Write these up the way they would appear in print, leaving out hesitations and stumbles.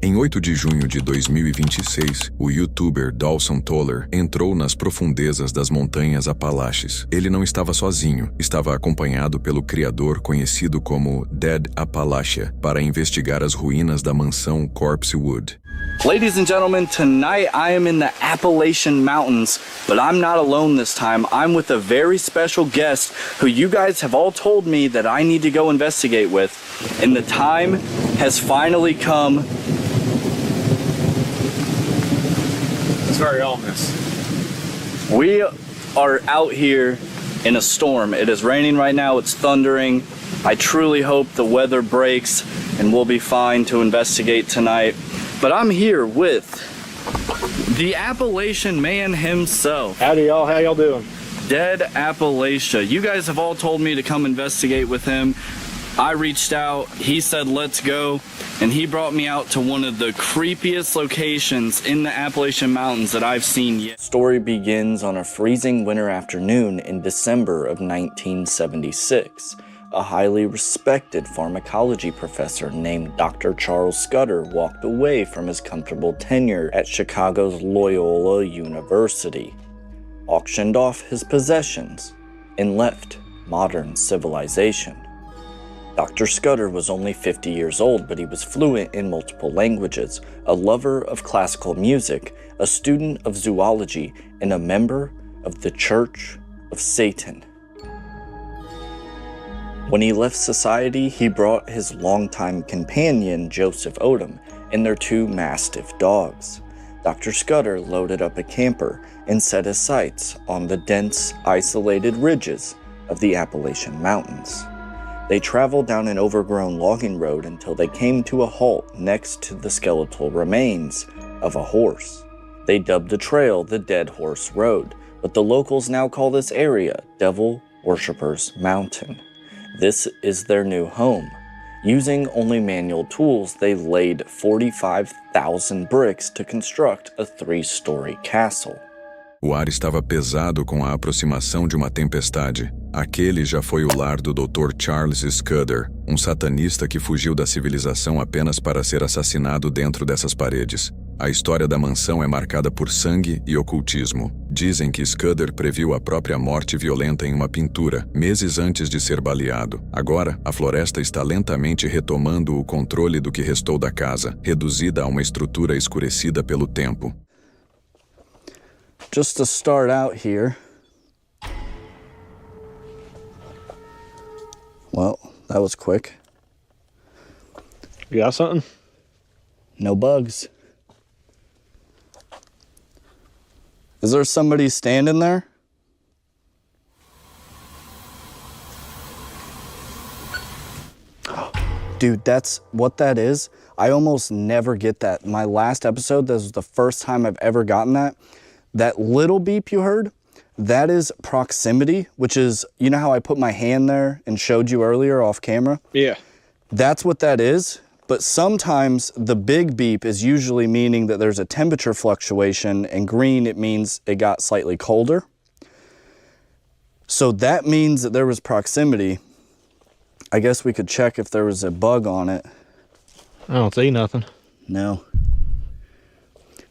Em 8 de junho de 2026, o youtuber Dawson Toller entrou nas profundezas das montanhas Apalaches. Ele não estava sozinho, estava acompanhado pelo criador conhecido como Dead Appalachia para investigar as ruínas da mansão Corpse Wood. Ladies and gentlemen, tonight I am in the Appalachian Mountains, but I'm not alone this time. I'm with a very special guest who you guys have all told me that I need to go investigate with, and the time has finally come. It's very ominous. We are out here in a storm. It is raining right now, it's thundering. I truly hope the weather breaks and we'll be fine to investigate tonight. But I'm here with the Appalachian man himself. Howdy y'all, how y'all doing? Dead Appalachia. You guys have all told me to come investigate with him. I reached out, he said let's go, and he brought me out to one of the creepiest locations in the Appalachian Mountains that I've seen yet. Story begins on a freezing winter afternoon in December of 1976. A highly respected pharmacology professor named Dr. Charles Scudder walked away from his comfortable tenure at Chicago's Loyola University, auctioned off his possessions, and left modern civilization. Dr. Scudder was only 50 years old, but he was fluent in multiple languages, a lover of classical music, a student of zoology, and a member of the Church of Satan. When he left society, he brought his longtime companion, Joseph Odom, and their 2 mastiff dogs. Dr. Scudder loaded up a camper and set his sights on the dense, isolated ridges of the Appalachian Mountains. They traveled down an overgrown logging road until they came to a halt next to the skeletal remains of a horse. They dubbed the trail the Dead Horse Road, but the locals now call this area Devil Worshippers Mountain. This is their new home. Using only manual tools, they laid 45,000 bricks to construct a 3-story castle. O ar estava pesado com a aproximação de uma tempestade. Aquele já foi o lar do Dr. Charles Scudder, um satanista que fugiu da civilização apenas para ser assassinado dentro dessas paredes. A história da mansão é marcada por sangue e ocultismo. Dizem que Scudder previu a própria morte violenta em uma pintura, meses antes de ser baleado. Agora, a floresta está lentamente retomando o controle do que restou da casa, reduzida a uma estrutura escurecida pelo tempo. Just to start out here, well, that was quick. You got something? No bugs. Is there somebody standing there? Dude, that's what that is. I almost never get that. My last episode, this was the first time I've ever gotten that. That little beep you heard, that is proximity, which is, you know how I put my hand there and showed you earlier off camera? Yeah. That's what that is. But sometimes the big beep is usually meaning that there's a temperature fluctuation, and green, it means it got slightly colder. So that means that there was proximity. I guess we could check if there was a bug on it. I don't see nothing. No.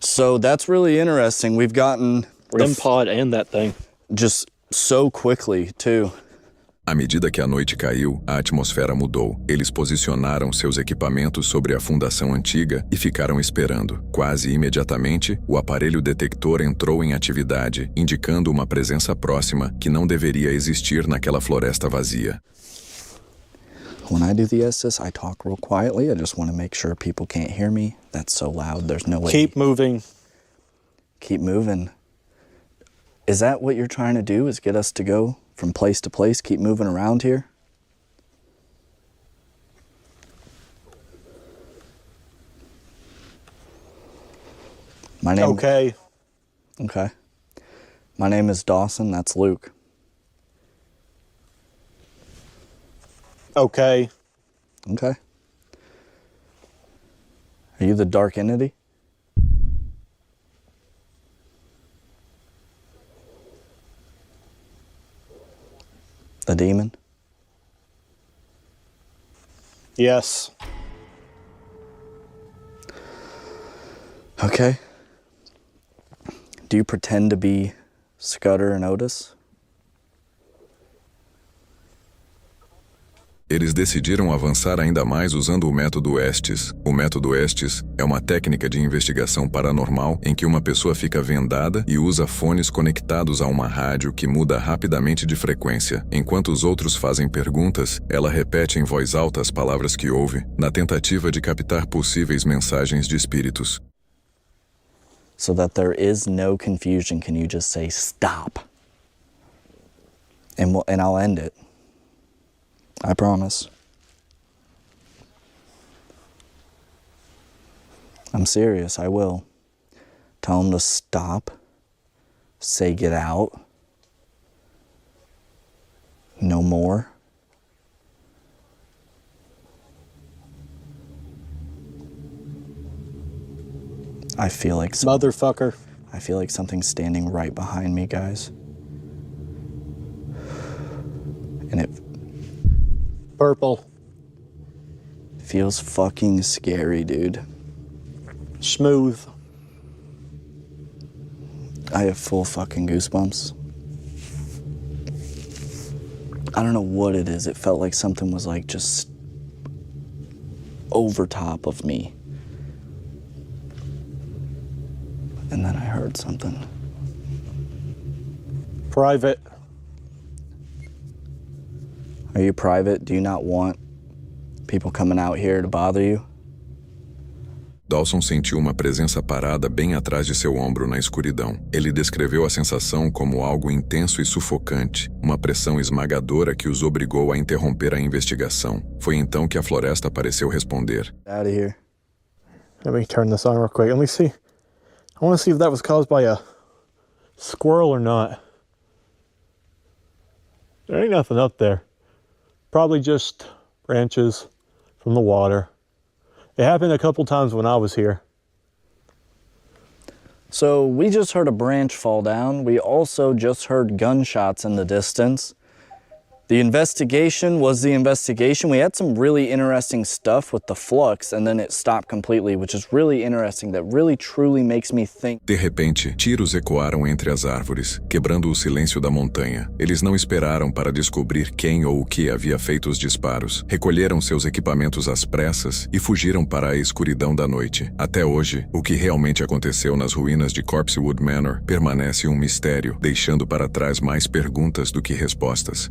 So that's really interesting. We've gotten REM pod and that thing. Just so quickly, too. À medida que a noite caiu, a atmosfera mudou. Eles posicionaram seus equipamentos sobre a fundação antiga e ficaram esperando. Quase imediatamente, o aparelho detector entrou em atividade, indicando uma presença próxima que não deveria existir naquela floresta vazia. When I do the Estes, I talk real quietly. I just want to make sure people can't hear me. That's so loud. There's no way. Keep moving. Keep moving. Is that what you're trying to do, is get us to go from place to place, keep moving around here? My name. Okay. Okay. My name is Dawson. That's Luke. Okay. Okay. Are you the dark entity? The demon? Yes. Okay. Do you pretend to be Scudder and Otis? Eles decidiram avançar ainda mais usando o método Estes. O método Estes é uma técnica de investigação paranormal em que uma pessoa fica vendada e usa fones conectados a uma rádio que muda rapidamente de frequência. Enquanto os outros fazem perguntas, ela repete em voz alta as palavras que ouve, na tentativa de captar possíveis mensagens de espíritos. So that there is no confusion, can you just say stop? And I'll end it. I promise. I'm serious, I will. Tell him to stop. Say get out. No more. I feel like Motherfucker. I feel like something's standing right behind me, guys. And it Purple. feels fucking scary, dude. Smooth. I have full fucking goosebumps. I don't know what it is. It felt like something was like just over top of me. And then I heard something. Private. Are you private? Do you not want people coming out here to bother you? Dawson sentiu uma presença parada bem atrás de seu ombro na escuridão. Ele descreveu a sensação como algo intenso e sufocante, uma pressão esmagadora que os obrigou a interromper a investigação. Foi então que a floresta pareceu responder. Out of here. Let me turn this on real quick. Let me see. I want to see if that was caused by a squirrel or not. There ain't nothing up there. Probably just branches from the water. It happened a couple times when I was here. So we just heard a branch fall down. We also just heard gunshots in the distance. The investigation was the investigation. We had some really interesting stuff with the flux, and then it stopped completely, which is really interesting. That really, truly makes me think. De repente, tiros ecoaram entre as árvores, quebrando o silêncio da montanha. Eles não esperaram para descobrir quem ou o que havia feito os disparos. Recolheram seus equipamentos às pressas e fugiram para a escuridão da noite. Até hoje, o que realmente aconteceu nas ruínas de Corpsewood Manor permanece um mistério, deixando para trás mais perguntas do que respostas.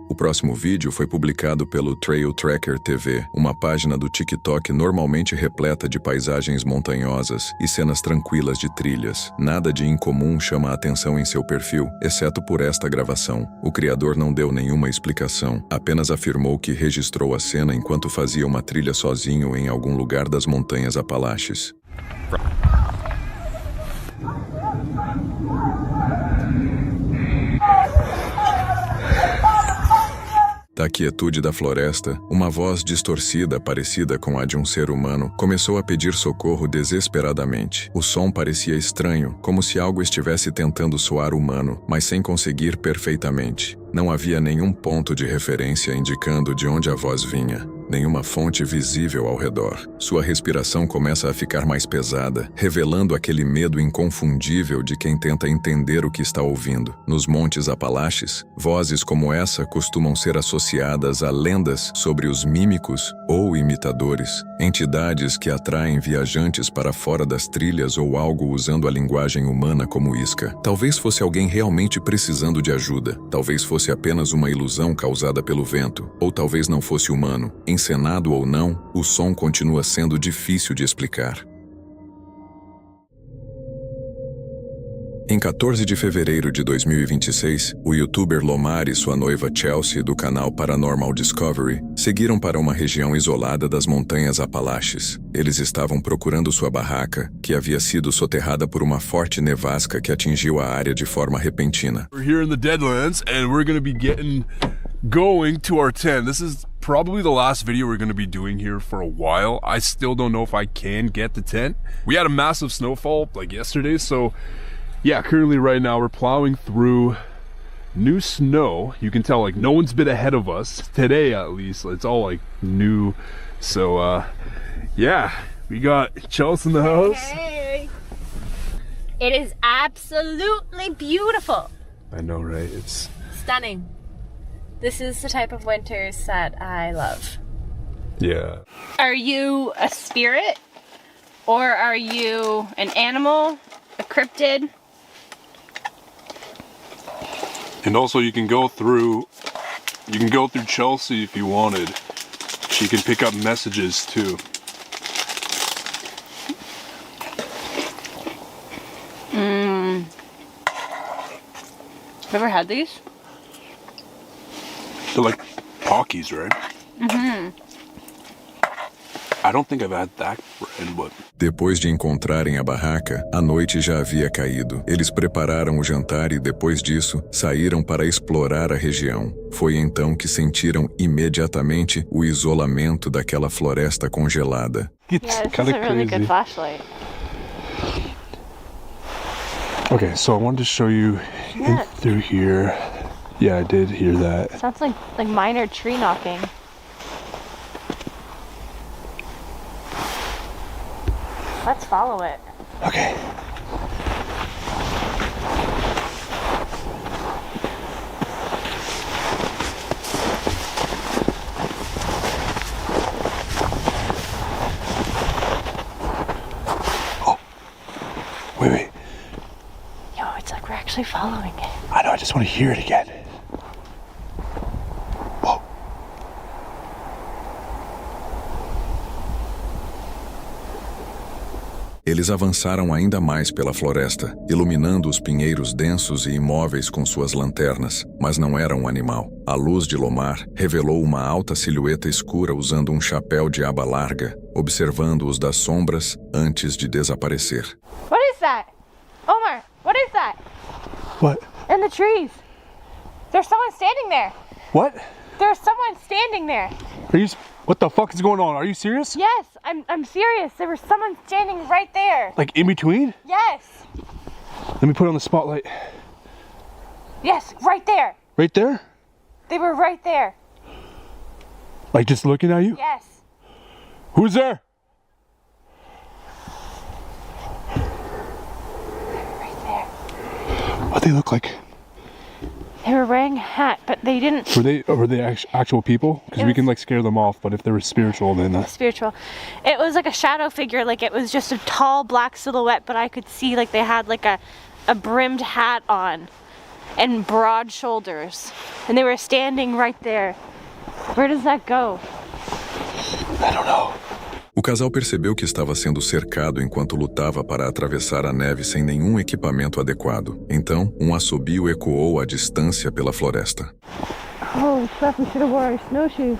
O próximo vídeo foi publicado pelo Trail Tracker TV, uma página do TikTok normalmente repleta de paisagens montanhosas e cenas tranquilas de trilhas. Nada de incomum chama a atenção em seu perfil, exceto por esta gravação. O criador não deu nenhuma explicação, apenas afirmou que registrou a cena enquanto fazia uma trilha sozinho em algum lugar das montanhas Apalaches. Da quietude da floresta, uma voz distorcida, parecida com a de um ser humano, começou a pedir socorro desesperadamente. O som parecia estranho, como se algo estivesse tentando soar humano, mas sem conseguir perfeitamente. Não havia nenhum ponto de referência indicando de onde a voz vinha, nenhuma fonte visível ao redor. Sua respiração começa a ficar mais pesada, revelando aquele medo inconfundível de quem tenta entender o que está ouvindo. Nos Montes Apalaches, vozes como essa costumam ser associadas a lendas sobre os mímicos ou imitadores, entidades que atraem viajantes para fora das trilhas ou algo usando a linguagem humana como isca. Talvez fosse alguém realmente precisando de ajuda, talvez fosse apenas uma ilusão causada pelo vento, ou talvez não fosse humano. Encenado ou não, o som continua sendo difícil de explicar. Em 14 de fevereiro de 2026, o youtuber Lomar e sua noiva Chelsea, do canal Paranormal Discovery, seguiram para uma região isolada das montanhas Apalaches. Eles estavam procurando sua barraca, que havia sido soterrada por uma forte nevasca que atingiu a área de forma repentina. We're here in the Deadlands, and we're going to be going to our tent. This is probably the last video we're going to be doing here for a while. I still don't know if I can get the tent. We had a massive snowfall like yesterday, so yeah, currently right now we're plowing through new snow. You can tell like no one's been ahead of us today, at least. It's all like new So, yeah, we got Chelsea in the house. Hey. It is absolutely beautiful. I know, right? It's Stunning. This is the type of winters that I love. yeah. Are you a spirit? Or are you an animal? A cryptid? And also, you can go through Chelsea if you wanted. She can pick up messages too. Ever had these? They're like Pockies, right? Mm-hmm. I don't think I've had that brand, but... Depois de encontrarem a barraca, a noite já havia caído. Eles prepararam o jantar e, depois disso, saíram para explorar a região. Foi então que sentiram imediatamente o isolamento daquela floresta congelada. It's Yeah, this kind is of a really crazy. good flashlight. Okay, so I wanted to show you in through here. Yeah, I did hear that. Sounds like minor tree knocking. Let's follow it. Okay. Oh. Wait. Yo, it's like we're actually following it. I know, I just want to hear it again. Whoa. Eles avançaram ainda mais pela floresta, iluminando os pinheiros densos e imóveis com suas lanternas, mas não era um animal. A luz de Lomar revelou uma alta silhueta escura usando um chapéu de aba larga, observando-os das sombras antes de desaparecer. What is that? Omar, what is that? What? In the trees. There's someone standing there. What? There's someone standing there. Are you... What the fuck is going on? Are you serious? Yes, I'm serious. There was someone standing right there. Like in between? Yes. Let me put on the spotlight. Yes, right there. Right there? They were right there. Like just looking at you? Yes. Who's there? Right there. What they look like? They were wearing a hat, but they didn't. Were they actual people? Because we can like scare them off, but if they were spiritual, then Spiritual. It was like a shadow figure, like it was just a tall black silhouette, but I could see like they had like a brimmed hat on and broad shoulders. And they were standing right there. Where does that go? I don't know. O casal percebeu que estava sendo cercado enquanto lutava para atravessar a neve sem nenhum equipamento adequado. Então, um assobio ecoou à distância pela floresta. Holy crap, we should have wore our snowshoes.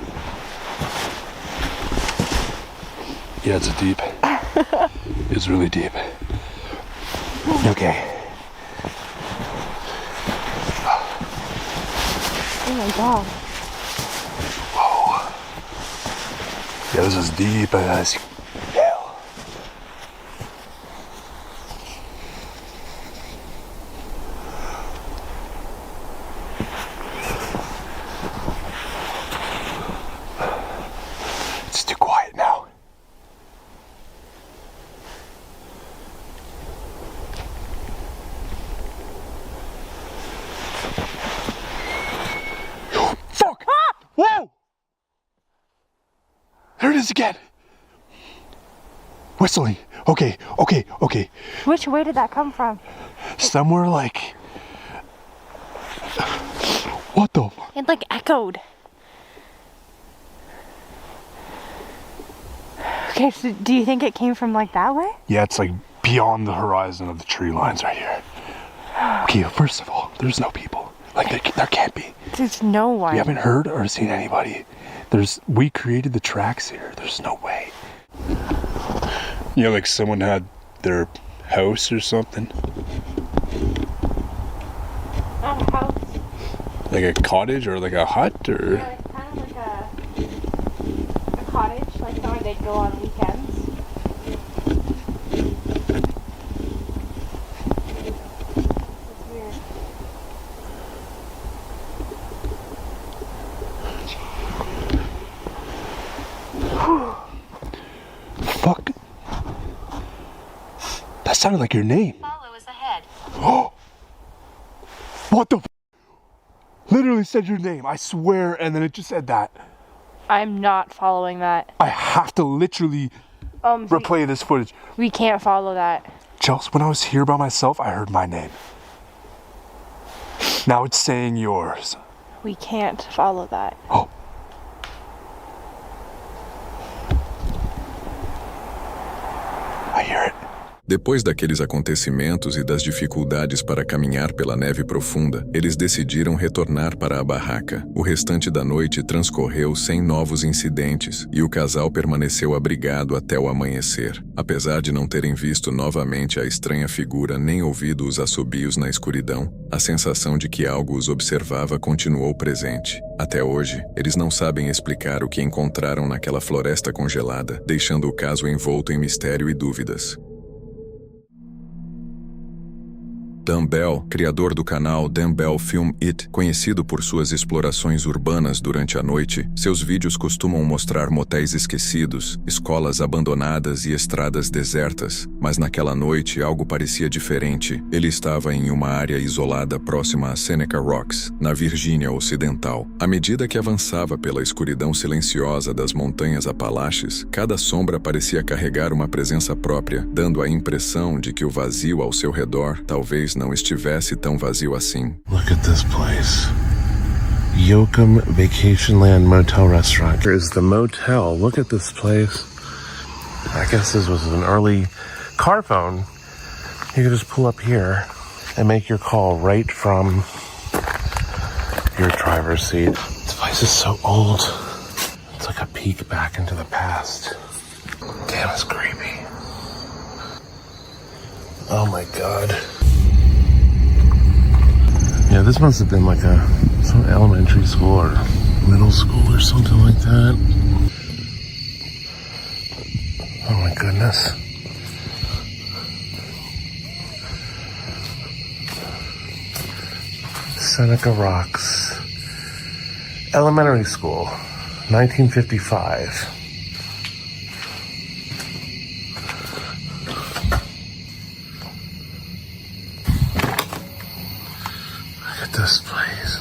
Yeah, it's deep. It's really deep. Okay. Oh my god. Yeah, this is deep as hell. It's too quiet now. Fuck! Ah! Whoa! There it is again. Whistling. Okay. Which way did that come from? Somewhere like... What the fuck? It like echoed. Okay, so do you think it came from like that way? Yeah, it's like beyond the horizon of the tree lines right here. Okay, first of all, there's no people. Like there can't be. There's no one. You haven't heard or seen anybody. We created the tracks here. There's no way. You know, like someone had their house or something. Not a house. Like a cottage or like a hut or... Yeah, it's kind of like a cottage, like somewhere they'd go on weekends. It's weird. sounded like your name. Follow us ahead. Oh! What the f? Literally said your name, I swear, and then it just said that. I'm not following that. I have to literally replay this footage. We can't follow that. Chelsea, when I was here by myself, I heard my name. Now it's saying yours. We can't follow that. Oh. I hear it. Depois daqueles acontecimentos e das dificuldades para caminhar pela neve profunda, eles decidiram retornar para a barraca. O restante da noite transcorreu sem novos incidentes e o casal permaneceu abrigado até o amanhecer. Apesar de não terem visto novamente a estranha figura nem ouvido os assobios na escuridão, a sensação de que algo os observava continuou presente. Até hoje, eles não sabem explicar o que encontraram naquela floresta congelada, deixando o caso envolto em mistério e dúvidas. Dan Bell, criador do canal Dan Bell Film It, conhecido por suas explorações urbanas durante a noite, seus vídeos costumam mostrar motéis esquecidos, escolas abandonadas e estradas desertas, mas naquela noite algo parecia diferente. Ele estava em uma área isolada próxima a Seneca Rocks, na Virgínia Ocidental. À medida que avançava pela escuridão silenciosa das montanhas Apalaches, cada sombra parecia carregar uma presença própria, dando a impressão de que o vazio ao seu redor talvez não estivesse tão vazio assim. Look at this place. Yoakum Vacationland Motel Restaurant. Here is the motel. Look at this place. I guess this was an early car phone. You could just pull up here and make your call right from your driver's seat. This place is so old. It's like a peek back into the past. Damn, it's creepy. Oh my God. Yeah, this must have been like some elementary school or middle school or something like that. Oh my goodness. Seneca Rocks Elementary School, 1955. This place.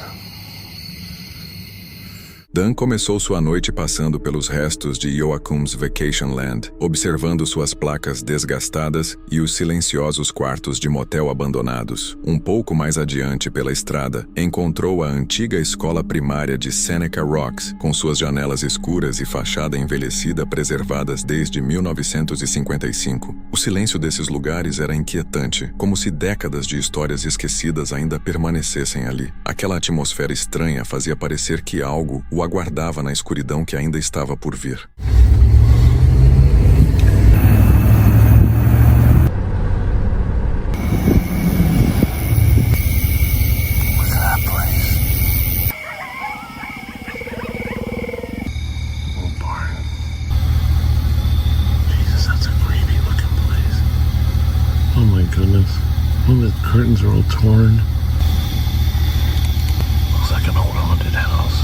Dan começou sua noite passando pelos restos de Yoakum's Vacation Land, observando suas placas desgastadas e os silenciosos quartos de motel abandonados. Um pouco mais adiante pela estrada, encontrou a antiga escola primária de Seneca Rocks, com suas janelas escuras e fachada envelhecida preservadas desde 1955. O silêncio desses lugares era inquietante, como se décadas de histórias esquecidas ainda permanecessem ali. Aquela atmosfera estranha fazia parecer que algo o aguardava na escuridão que ainda estava por vir. Look at that place. Old barn. Jesus, that's a creepy looking place. Oh my goodness. Oh, the curtains are all torn. Looks like an old haunted house.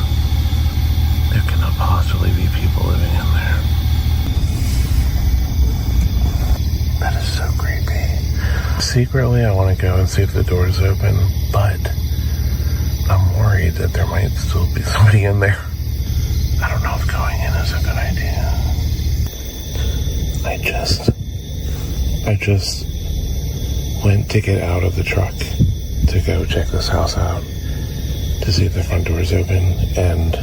There cannot possibly be people living in there. That is so creepy. Secretly, I want to go and see if the door's open, but I'm worried that there might still be somebody in there. I don't know if going in is a good idea. I just went to get out of the truck to go check this house out to see if the front door is open, and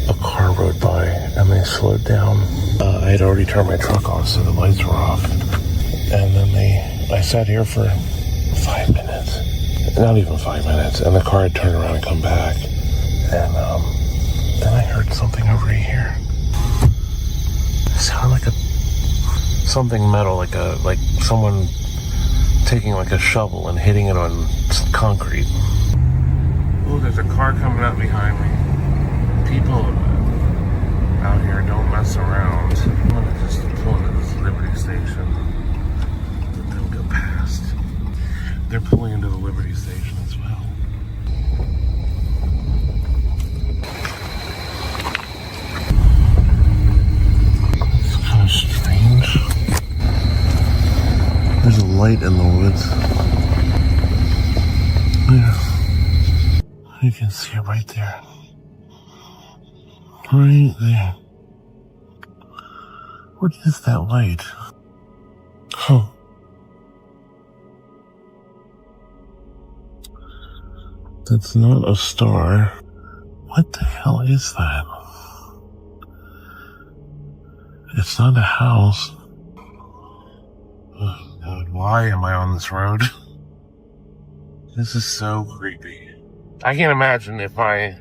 a car rode by and they slowed down. I had already turned my truck off, so the lights were off. And then I sat here for 5 minutes, not even 5 minutes, and the car had turned around and come back. And then I heard something over here. It sounded like something metal, like someone taking like a shovel and hitting it on concrete. Oh, there's a car coming up behind me. People out here don't mess around. I'm gonna just pull into this Liberty station. Let them go past. They're pulling into the Liberty station as well. It's kind of strange. There's a light in the woods. Yeah. You can see it right there. Right there. What is that light? Oh. That's not a star. What the hell is that? It's not a house. Oh God, why am I on this road? This is so creepy. I can't imagine if my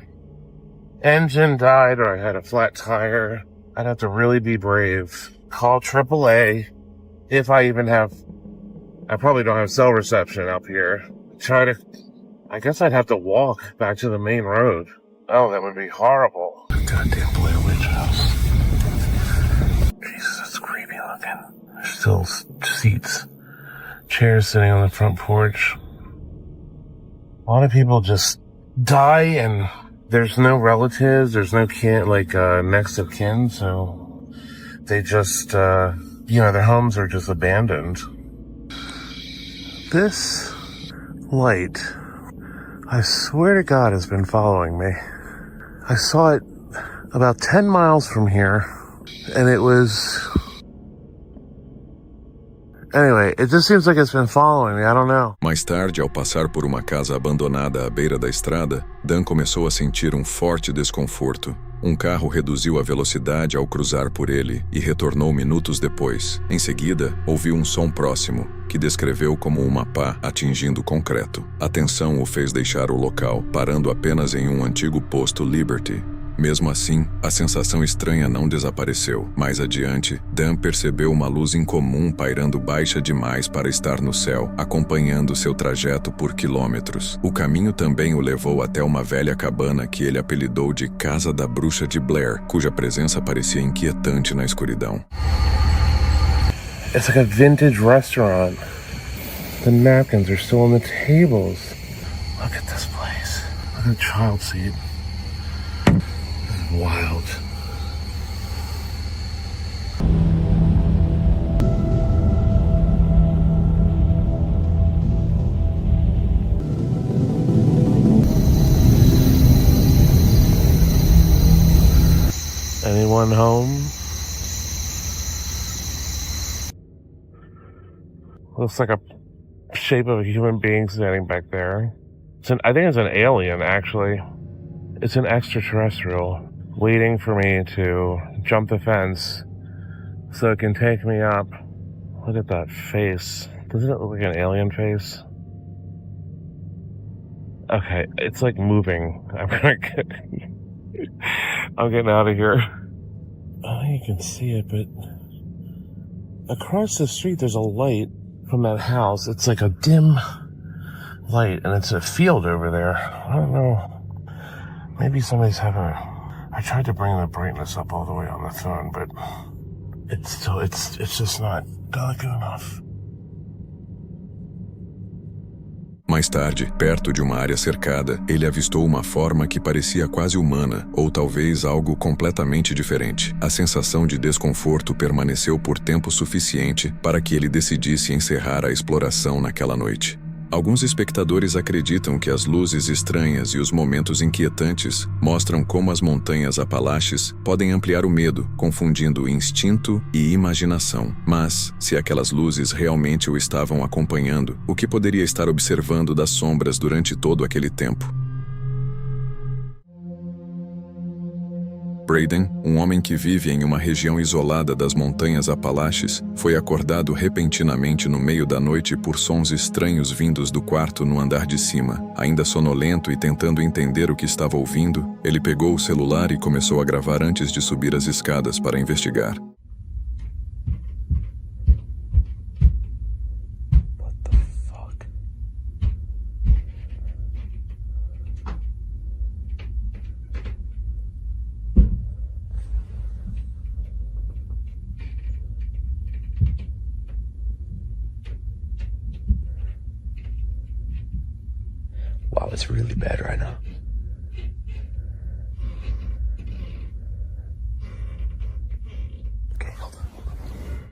engine died or I had a flat tire. I'd have to really be brave. Call AAA. If I even have... I probably don't have cell reception up here. I guess I'd have to walk back to the main road. Oh, that would be horrible. Goddamn Blair Witch House. Jesus, it's creepy looking. There's still seats. Chairs sitting on the front porch. A lot of people just die and there's no relatives, there's no next of kin, so they just, their homes are just abandoned. This light, I swear to God, has been following me. I saw it about 10 miles from here, and it was... Anyway, it just seems like it's been following me, I don't know. Mais tarde, ao passar por uma casa abandonada à beira da estrada, Dan começou a sentir um forte desconforto. Um carro reduziu a velocidade ao cruzar por ele e retornou minutos depois. Em seguida, ouviu um som próximo, que descreveu como uma pá atingindo o concreto. A tensão o fez deixar o local, parando apenas em um antigo posto Liberty. Mesmo assim, a sensação estranha não desapareceu. Mais adiante, Dan percebeu uma luz incomum pairando baixa demais para estar no céu, acompanhando seu trajeto por quilômetros. O caminho também o levou até uma velha cabana que ele apelidou de Casa da Bruxa de Blair, cuja presença parecia inquietante na escuridão. It's like a vintage restaurant. The napkins are still on the tables. Look at this place. Look at the child seat. Wild. Anyone home? Looks like a shape of a human being standing back there. I think it's an alien, actually. It's an extraterrestrial. Waiting for me to jump the fence so it can take me up. Look at that face. Doesn't it look like an alien face? Okay, it's like moving. I'm getting out of here. I think you can see it, but across the street there's a light from that house. It's like a dim light, and it's a field over there. I don't know. Maybe somebody's having I tried to bring the brightness up all the way on the phone, but it's just not good enough. Mais tarde, perto de uma área cercada, ele avistou uma forma que parecia quase humana, ou talvez algo completamente diferente. A sensação de desconforto permaneceu por tempo suficiente para que ele decidisse encerrar a exploração naquela noite. Alguns espectadores acreditam que as luzes estranhas e os momentos inquietantes mostram como as montanhas Apalaches podem ampliar o medo, confundindo instinto e imaginação. Mas, se aquelas luzes realmente o estavam acompanhando, o que poderia estar observando das sombras durante todo aquele tempo? Braden, um homem que vive em uma região isolada das montanhas Apalaches, foi acordado repentinamente no meio da noite por sons estranhos vindos do quarto no andar de cima. Ainda sonolento e tentando entender o que estava ouvindo, ele pegou o celular e começou a gravar antes de subir as escadas para investigar. Wow, it's really bad right now. Okay, hold on.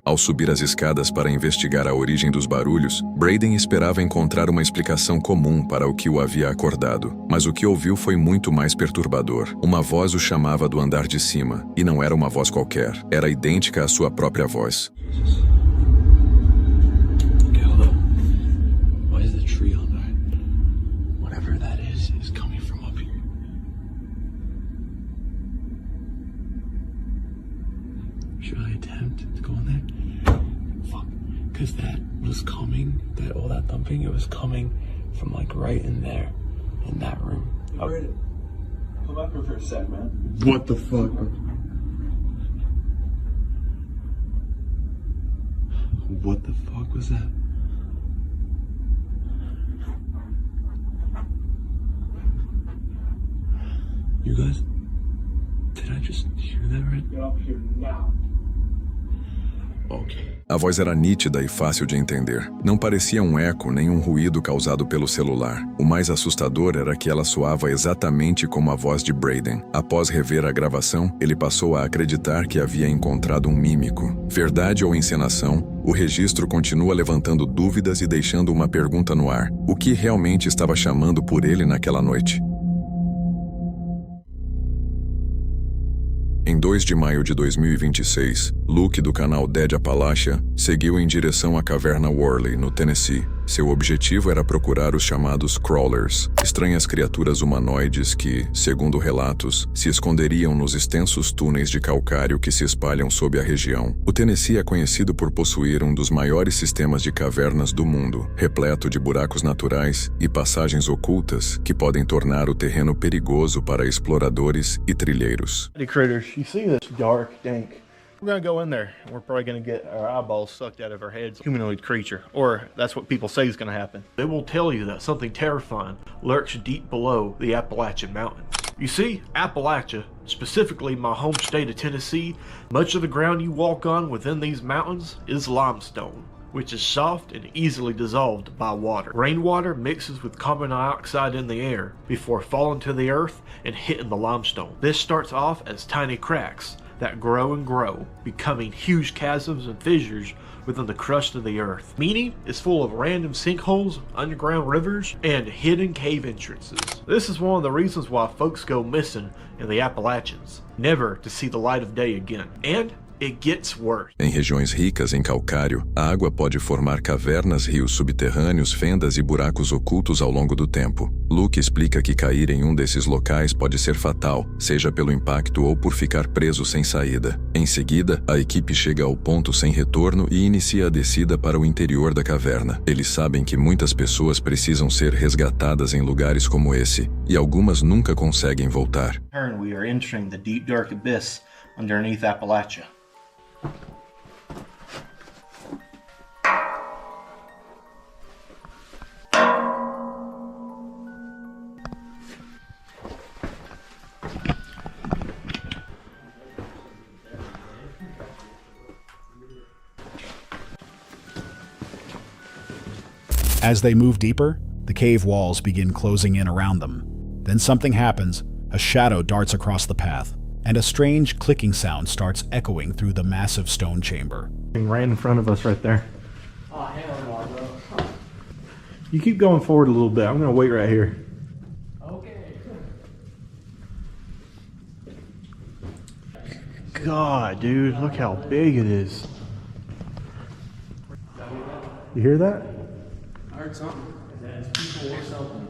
Ao subir as escadas para investigar a origem dos barulhos, Braden esperava encontrar uma explicação comum para o que o havia acordado. Mas o que ouviu foi muito mais perturbador. Uma voz o chamava do andar de cima, e não era uma voz qualquer. Era idêntica à sua própria voz. Okay, hold up. Why is the tree on that? Whatever that is coming from up here. Should I attempt to go in there? Fuck. Because that was coming, that thumping, it was coming from like right in there, in that room. Come up here for a sec, man. What the fuck? What the fuck was that? You guys, did I just hear that right? Get up here now. Okay. A voz era nítida e fácil de entender. Não parecia um eco nem um ruído causado pelo celular. O mais assustador era que ela soava exatamente como a voz de Braden. Após rever a gravação, ele passou a acreditar que havia encontrado um mímico. Verdade ou encenação, o registro continua levantando dúvidas e deixando uma pergunta no ar. O que realmente estava chamando por ele naquela noite? Em 2 de maio de 2026, Luke, do canal Dead Appalachia, seguiu em direção à caverna Worley, no Tennessee. Seu objetivo era procurar os chamados Crawlers, estranhas criaturas humanoides que, segundo relatos, se esconderiam nos extensos túneis de calcário que se espalham sob a região. O Tennessee é conhecido por possuir um dos maiores sistemas de cavernas do mundo, repleto de buracos naturais e passagens ocultas que podem tornar o terreno perigoso para exploradores e trilheiros. Critters, you see this dark, dank. We're gonna go in there and we're probably gonna get our eyeballs sucked out of our heads. Humanoid creature, or that's what people say is gonna happen. They will tell you that something terrifying lurks deep below the Appalachian Mountains. You see, Appalachia, specifically my home state of Tennessee, much of the ground you walk on within these mountains is limestone, which is soft and easily dissolved by water. Rainwater mixes with carbon dioxide in the air before falling to the earth and hitting the limestone. This starts off as tiny cracks that grow and grow, becoming huge chasms and fissures within the crust of the earth. Meaning, it's full of random sinkholes, underground rivers, and hidden cave entrances. This is one of the reasons why folks go missing in the Appalachians, never to see the light of day again. And it gets worse. Em regiões ricas em calcário, a água pode formar cavernas, rios subterrâneos, fendas e buracos ocultos ao longo do tempo. Luke explica que cair em um desses locais pode ser fatal, seja pelo impacto ou por ficar preso sem saída. Em seguida, a equipe chega ao ponto sem retorno e inicia a descida para o interior da caverna. Eles sabem que muitas pessoas precisam ser resgatadas em lugares como esse, e algumas nunca conseguem voltar. We are entering the deep dark abyss underneath Appalachia. As they move deeper, the cave walls begin closing in around them. Then something happens, a shadow darts across the path, and a strange clicking sound starts echoing through the massive stone chamber. Right in front of us right there. Oh, hell no, bro. You keep going forward a little bit. I'm gonna wait right here. Okay. God, dude, look how big it is. You hear that? I heard something. It's people or something.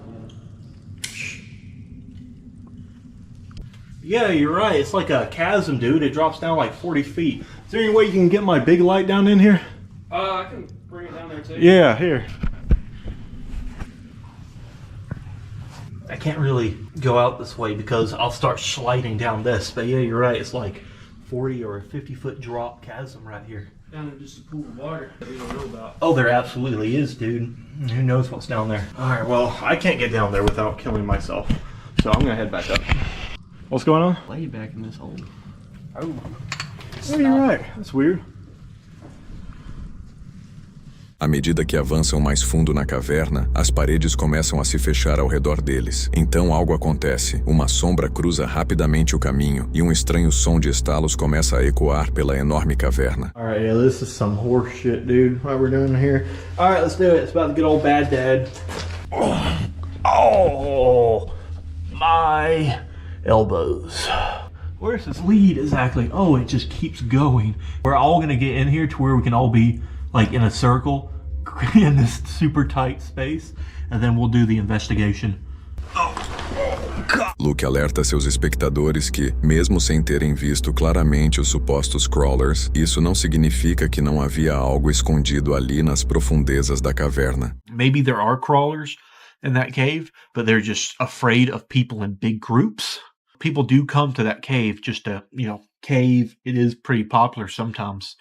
Yeah, you're right. It's like a chasm, dude. It drops down like 40 feet. Is there any way you can get my big light down in here? I can bring it down there too. Yeah, here. I can't really go out this way because I'll start sliding down this. But yeah, you're right. It's like 40 or a 50-foot drop chasm right here. Down there, just a pool of water that we don't know about. Oh, there absolutely is, dude. Who knows what's down there? All right, well, I can't get down there without killing myself. So I'm gonna head back up. What's going on? Lay back in this hole. Oh, you're right. That's weird. À medida que avançam mais fundo na caverna, as paredes começam a se fechar ao redor deles. Então algo acontece. Uma sombra cruza rapidamente o caminho e um estranho som de estalos começa a ecoar pela enorme caverna. Alright, yeah, this is some horse shit, dude. What we're doing here. Alright, let's do it. It's about to get old bad dad. Oh, my elbows. Where's this lead exactly? Oh, it just keeps going. We're all gonna get in here to where we can all be like in a circle in this super tight space, and then we'll do the investigation. Luke alerta seus espectadores que, mesmo sem terem visto claramente os supostos crawlers, isso não significa que não havia algo escondido ali nas profundezas da caverna. Maybe there are crawlers in that cave, but they're just afraid of people in big groups. People do come to that cave just to, cave. It is pretty popular sometimes.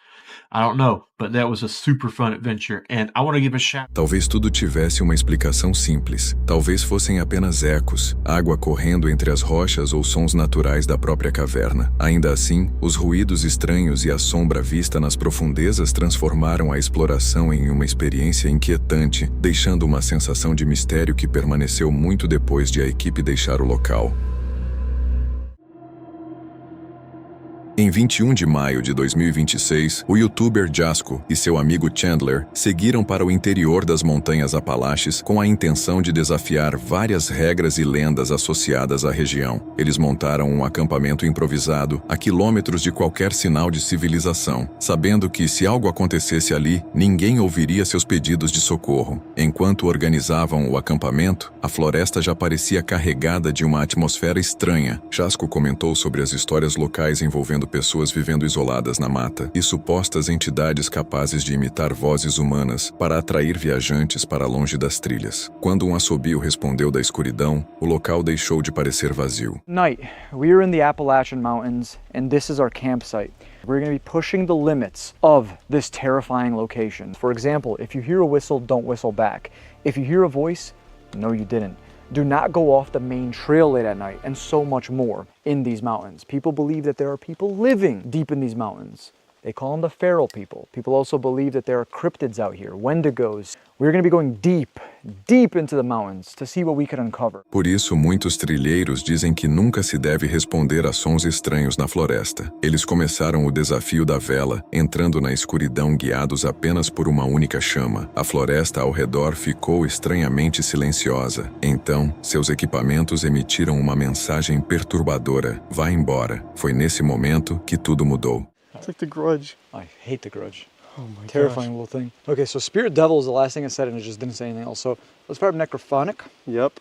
I don't know, but that was a super fun adventure, and I want to give a shout. Talvez tudo tivesse uma explicação simples. Talvez fossem apenas ecos, água correndo entre as rochas ou sons naturais da própria caverna. Ainda assim, os ruídos estranhos e a sombra vista nas profundezas transformaram a exploração em uma experiência inquietante, deixando uma sensação de mistério que permaneceu muito depois de a equipe deixar o local. Em 21 de maio de 2026, o youtuber Jasko e seu amigo Chandler seguiram para o interior das Montanhas Apalaches com a intenção de desafiar várias regras e lendas associadas à região. Eles montaram um acampamento improvisado a quilômetros de qualquer sinal de civilização, sabendo que se algo acontecesse ali, ninguém ouviria seus pedidos de socorro. Enquanto organizavam o acampamento, a floresta já parecia carregada de uma atmosfera estranha. Jasko comentou sobre as histórias locais envolvendo pessoas vivendo isoladas na mata e supostas entidades capazes de imitar vozes humanas para atrair viajantes para longe das trilhas. Quando um assobio respondeu da escuridão, o local deixou de parecer vazio. Night, we are in the Appalachian Mountains and this is our campsite. We're going to be pushing the limits of this terrifying location. For example, if you hear a whistle, don't whistle back. If you hear a voice, no you didn't. Do not go off the main trail late at night, and so much more in these mountains. People believe that there are people living deep in these mountains. They call them the feral people. People also believe that there are cryptids out here, wendigos. We're going to be going deep into the mountains to see what we can uncover. Por isso, muitos trilheiros dizem que nunca se deve responder a sons estranhos na floresta. Eles começaram o desafio da vela, entrando na escuridão guiados apenas por uma única chama. A floresta ao redor ficou estranhamente silenciosa. Então, seus equipamentos emitiram uma mensagem perturbadora. Vá embora. Foi nesse momento que tudo mudou. It's like The Grudge. I hate The Grudge. Oh my terrifying little thing. Okay, so Spirit Devil is the last thing I said and it just didn't say anything else. So let's start Necrophonic. Yep.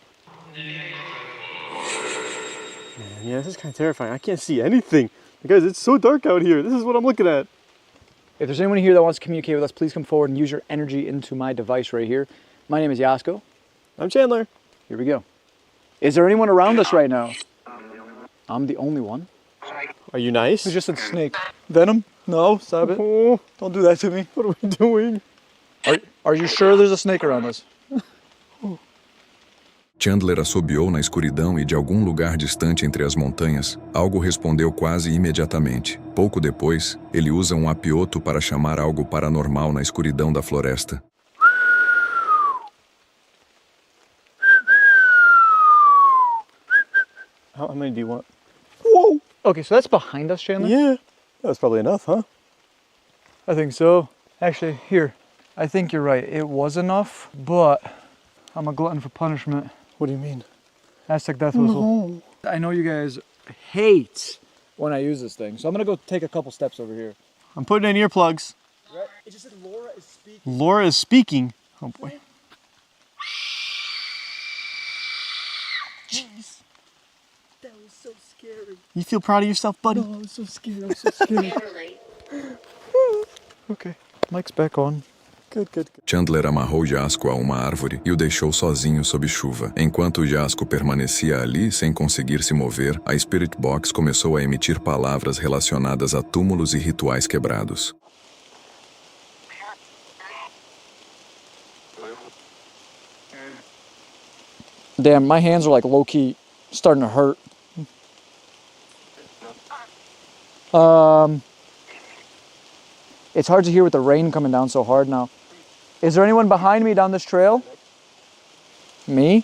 Man, yeah, this is kind of terrifying. I can't see anything. Guys, it's so dark out here. This is what I'm looking at. If there's anyone here that wants to communicate with us, please come forward and use your energy into my device right here. My name is Jasko. I'm Chandler. Here we go. Is there anyone around us right now? I'm the only one. Are you nice? It's just a snake. Venom? No, stop it. Oh, don't do that to me. What are we doing? Are you sure there's a snake around us? Chandler assobiou na escuridão e de algum lugar distante entre as montanhas, algo respondeu quase imediatamente. Pouco depois, ele usa um apioto para chamar algo paranormal na escuridão da floresta. How many do you want? Whoa! Okay, so that's behind us, Chandler? Yeah. That was probably enough, huh? I think so. Actually, here. I think you're right. It was enough, but I'm a glutton for punishment. What do you mean? Aztec Death Whistle. No. I know you guys hate when I use this thing, so I'm gonna go take a couple steps over here. I'm putting in earplugs. Right? It just said Laura is speaking. Laura is speaking. Oh boy. Jeez. That was so scary. You feel proud of yourself, buddy? No, I'm so scared. I'm so scared. Okay, mic's back on. Good. Chandler amarrou Jasko a uma árvore e o deixou sozinho sob chuva. Enquanto Jasko permanecia ali sem conseguir se mover, a Spirit Box começou a emitir palavras relacionadas a túmulos e rituais quebrados. Damn, my hands are like low-key starting to hurt. It's hard to hear with the rain coming down so hard now. Is there anyone behind me down this trail? Me?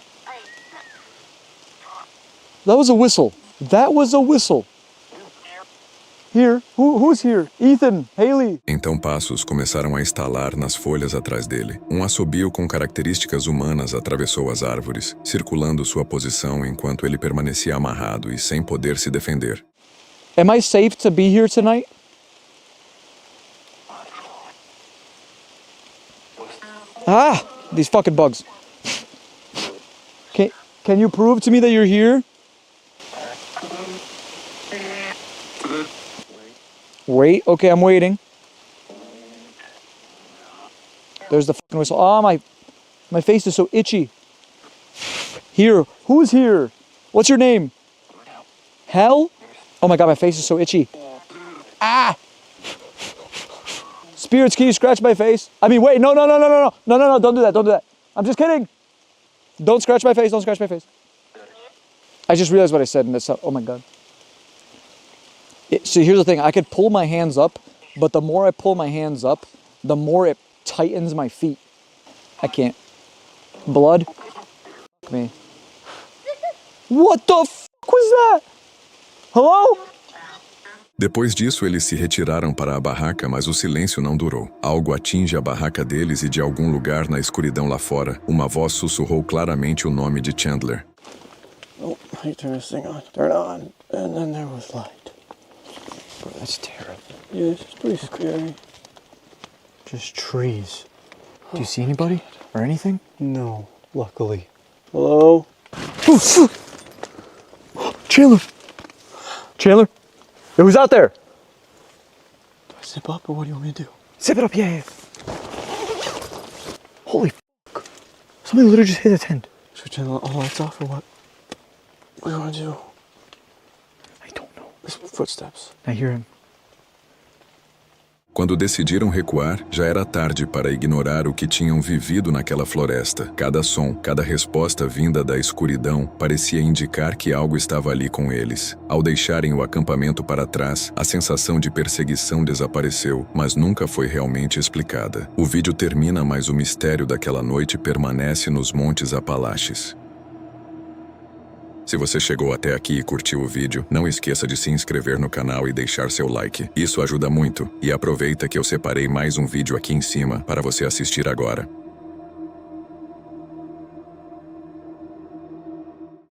That was a whistle. That was a whistle. Here. Who's here? Ethan, Haley. Então passos começaram a estalar nas folhas atrás dele. Um assobio com características humanas atravessou as árvores, circulando sua posição enquanto ele permanecia amarrado e sem poder se defender. Am I safe to be here tonight? Ah, these fucking bugs. Can you prove to me that you're here? Wait, okay, I'm waiting. There's the fucking whistle. Oh, my face is so itchy. Here, who's here? What's your name? Hell? Oh my god, my face is so itchy. Ah! Spirits, can you scratch my face? I mean, wait, no, don't do that. I'm just kidding. Don't scratch my face, I just realized what I said and that's, oh my god. So here's the thing, I could pull my hands up, but the more I pull my hands up, the more it tightens my feet. I can't. Blood? Fuck me. What the f*** was that? Hello? Depois disso, eles se retiraram para a barraca, mas o silêncio não durou. Algo atinge a barraca deles e de algum lugar na escuridão lá fora, uma voz sussurrou claramente o nome de Chandler. Oh, how do you turn this thing on? Turn on. And then there was light. Bro, that's terrible. Yeah, it's pretty scary. Just trees. Do you see anybody or anything? No, luckily. Hello? Chandler! Chandler? Hey, who's out there? Do I zip up or what do you want me to do? Zip it up, yeah. Holy fuck. Somebody literally just hit a tent. Should we turn all the lights off or what? What do you want to do? I don't know. There's footsteps. I hear him. Quando decidiram recuar, já era tarde para ignorar o que tinham vivido naquela floresta. Cada som, cada resposta vinda da escuridão parecia indicar que algo estava ali com eles. Ao deixarem o acampamento para trás, a sensação de perseguição desapareceu, mas nunca foi realmente explicada. O vídeo termina, mas o mistério daquela noite permanece nos Montes Apalaches. Se você chegou até aqui e curtiu o vídeo, não esqueça de se inscrever no canal e deixar seu like. Isso ajuda muito. E aproveita que eu separei mais um vídeo aqui em cima para você assistir agora.